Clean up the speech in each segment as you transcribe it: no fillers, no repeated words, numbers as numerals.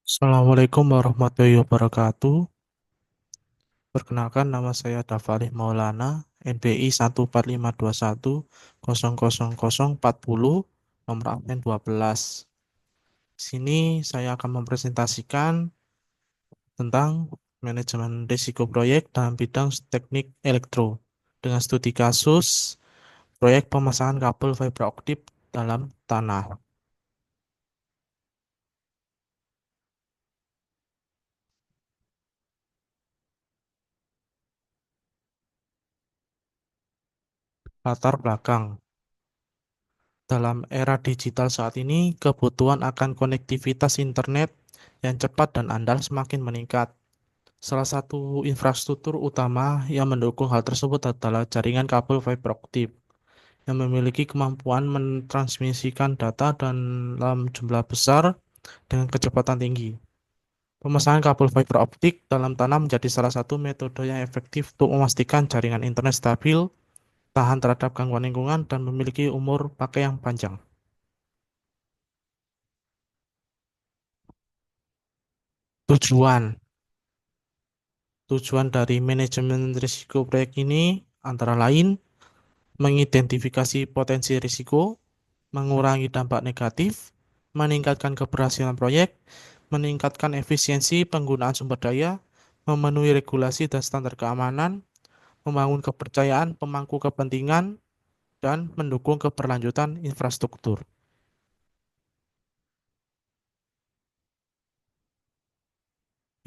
Assalamualaikum warahmatullahi wabarakatuh. Perkenalkan nama saya Dafalih Maulana, NPI 14521000040, nomor absen 12. Sini saya akan mempresentasikan tentang manajemen risiko proyek dalam bidang teknik elektro dengan studi kasus proyek pemasangan kabel fiber optik dalam tanah. Latar belakang. Dalam era digital saat ini, kebutuhan akan konektivitas internet yang cepat dan andal semakin meningkat. Salah satu infrastruktur utama yang mendukung hal tersebut adalah jaringan kabel fiber optik yang memiliki kemampuan mentransmisikan data dalam jumlah besar dengan kecepatan tinggi. Pemasangan kabel fiber optik dalam tanah menjadi salah satu metode yang efektif untuk memastikan jaringan internet stabil, tahan terhadap gangguan lingkungan, dan memiliki umur pakai yang panjang. Tujuan Tujuan dari manajemen risiko proyek ini antara lain mengidentifikasi potensi risiko, mengurangi dampak negatif, meningkatkan keberhasilan proyek, meningkatkan efisiensi penggunaan sumber daya, memenuhi regulasi dan standar keamanan, membangun kepercayaan pemangku kepentingan, dan mendukung keberlanjutan infrastruktur.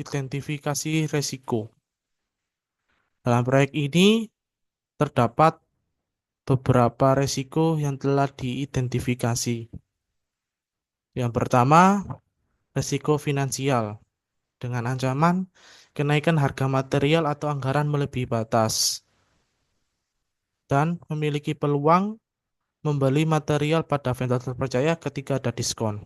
Identifikasi risiko. Dalam proyek ini terdapat beberapa risiko yang telah diidentifikasi. Yang pertama, risiko finansial dengan ancaman kenaikan harga material atau anggaran melebihi batas dan memiliki peluang membeli material pada vendor terpercaya ketika ada diskon.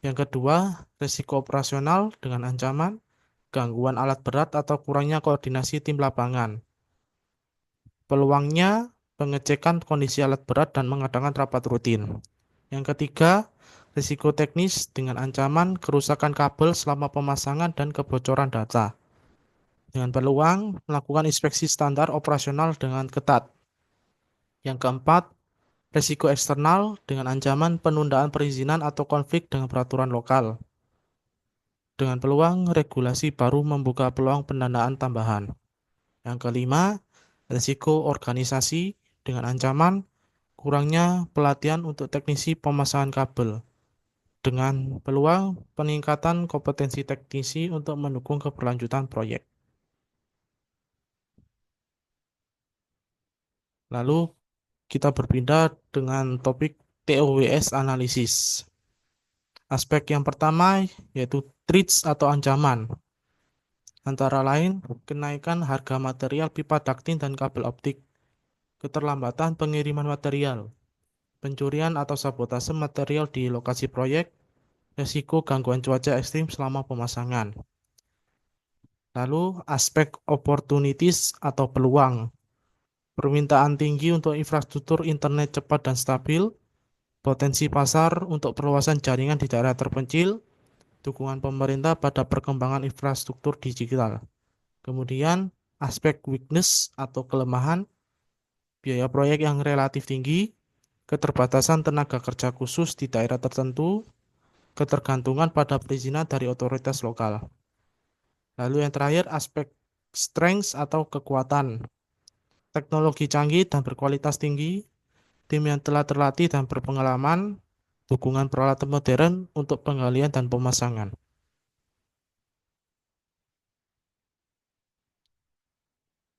Yang kedua, risiko operasional dengan ancaman gangguan alat berat atau kurangnya koordinasi tim lapangan. Peluangnya pengecekan kondisi alat berat dan mengadakan rapat rutin. Yang ketiga, risiko teknis dengan ancaman kerusakan kabel selama pemasangan dan kebocoran data. Dengan peluang melakukan inspeksi standar operasional dengan ketat. Yang keempat, risiko eksternal dengan ancaman penundaan perizinan atau konflik dengan peraturan lokal. Dengan peluang regulasi baru membuka peluang pendanaan tambahan. Yang kelima, risiko organisasi dengan ancaman kurangnya pelatihan untuk teknisi pemasangan kabel. Dengan peluang peningkatan kompetensi teknisi untuk mendukung keberlanjutan proyek. Lalu kita berpindah dengan topik TOWS analisis. Aspek yang pertama yaitu threats atau ancaman. Antara lain, kenaikan harga material pipa ducting dan kabel optik, keterlambatan pengiriman material, pencurian atau sabotase material di lokasi proyek, risiko gangguan cuaca ekstrim selama pemasangan. Lalu, aspek opportunities atau peluang. Permintaan tinggi untuk infrastruktur internet cepat dan stabil, potensi pasar untuk perluasan jaringan di daerah terpencil, dukungan pemerintah pada perkembangan infrastruktur digital. Kemudian, aspek weakness atau kelemahan, biaya proyek yang relatif tinggi, keterbatasan tenaga kerja khusus di daerah tertentu, ketergantungan pada perizinan dari otoritas lokal. Lalu yang terakhir, aspek strengths atau kekuatan, teknologi canggih dan berkualitas tinggi, tim yang telah terlatih dan berpengalaman, dukungan peralatan modern untuk penggalian dan pemasangan.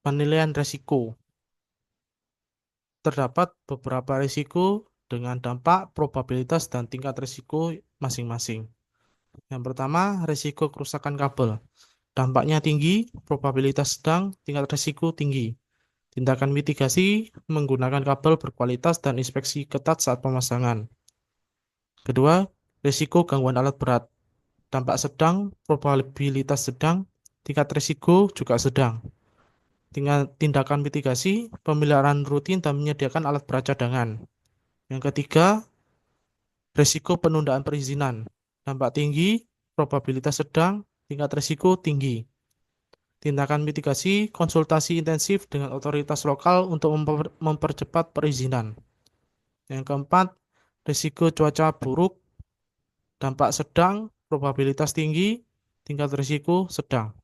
Penilaian risiko. Terdapat beberapa risiko dengan dampak, probabilitas, dan tingkat risiko masing-masing. Yang pertama, risiko kerusakan kabel. Dampaknya tinggi, probabilitas sedang, tingkat risiko tinggi. Tindakan mitigasi menggunakan kabel berkualitas dan inspeksi ketat saat pemasangan. Kedua, risiko gangguan alat berat. Dampak sedang, probabilitas sedang, tingkat risiko juga sedang. Tindakan mitigasi, pemeliharaan rutin dan menyediakan alat berat cadangan. Yang ketiga, risiko penundaan perizinan. Dampak tinggi, probabilitas sedang, tingkat risiko tinggi. Tindakan mitigasi, konsultasi intensif dengan otoritas lokal untuk mempercepat perizinan. Yang keempat, risiko cuaca buruk, dampak sedang, probabilitas tinggi, tingkat risiko sedang.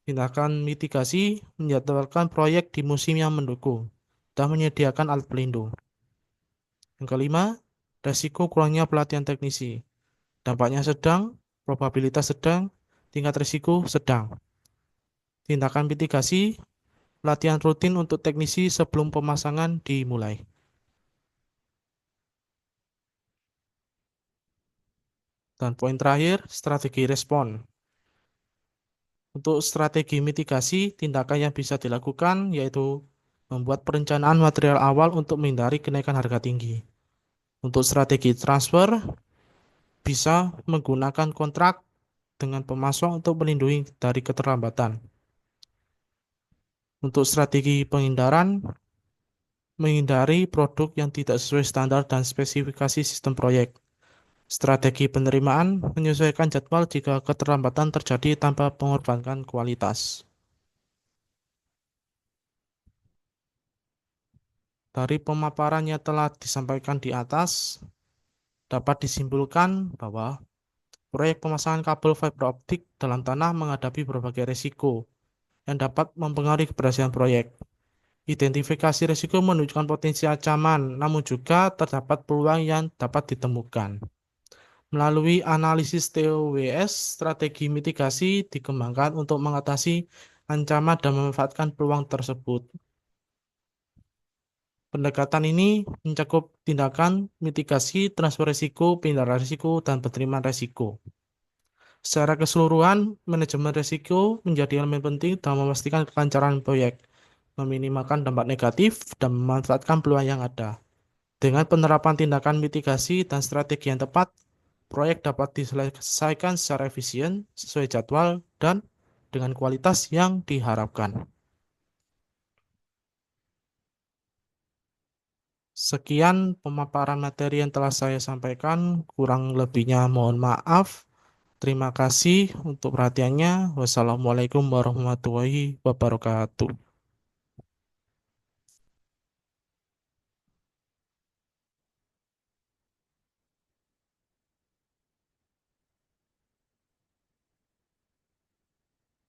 Tindakan mitigasi menjadwalkan proyek di musim yang mendukung dan menyediakan alat pelindung. Yang kelima, risiko kurangnya pelatihan teknisi. Dampaknya sedang, probabilitas sedang, tingkat risiko sedang. Tindakan mitigasi, pelatihan rutin untuk teknisi sebelum pemasangan dimulai. Dan poin terakhir, strategi respon. Untuk strategi mitigasi, tindakan yang bisa dilakukan yaitu membuat perencanaan material awal untuk menghindari kenaikan harga tinggi. Untuk strategi transfer, bisa menggunakan kontrak dengan pemasok untuk melindungi dari keterlambatan. Untuk strategi penghindaran, menghindari produk yang tidak sesuai standar dan spesifikasi sistem proyek. Strategi penerimaan, menyesuaikan jadwal jika keterlambatan terjadi tanpa mengorbankan kualitas. Dari pemaparan yang telah disampaikan di atas, dapat disimpulkan bahwa proyek pemasangan kabel fiber optik dalam tanah menghadapi berbagai risiko yang dapat mempengaruhi keberhasilan proyek. Identifikasi risiko menunjukkan potensi ancaman, namun juga terdapat peluang yang dapat ditemukan. Melalui analisis TOWS, strategi mitigasi dikembangkan untuk mengatasi ancaman dan memanfaatkan peluang tersebut. Pendekatan ini mencakup tindakan mitigasi, transfer risiko, penghindaran risiko, dan penerimaan risiko. Secara keseluruhan, manajemen risiko menjadi elemen penting dalam memastikan kelancaran proyek, meminimalkan dampak negatif, dan memanfaatkan peluang yang ada. Dengan penerapan tindakan mitigasi dan strategi yang tepat, proyek dapat diselesaikan secara efisien, sesuai jadwal, dan dengan kualitas yang diharapkan. Sekian pemaparan materi yang telah saya sampaikan, kurang lebihnya mohon maaf. Terima kasih untuk perhatiannya. Wassalamualaikum warahmatullahi wabarakatuh.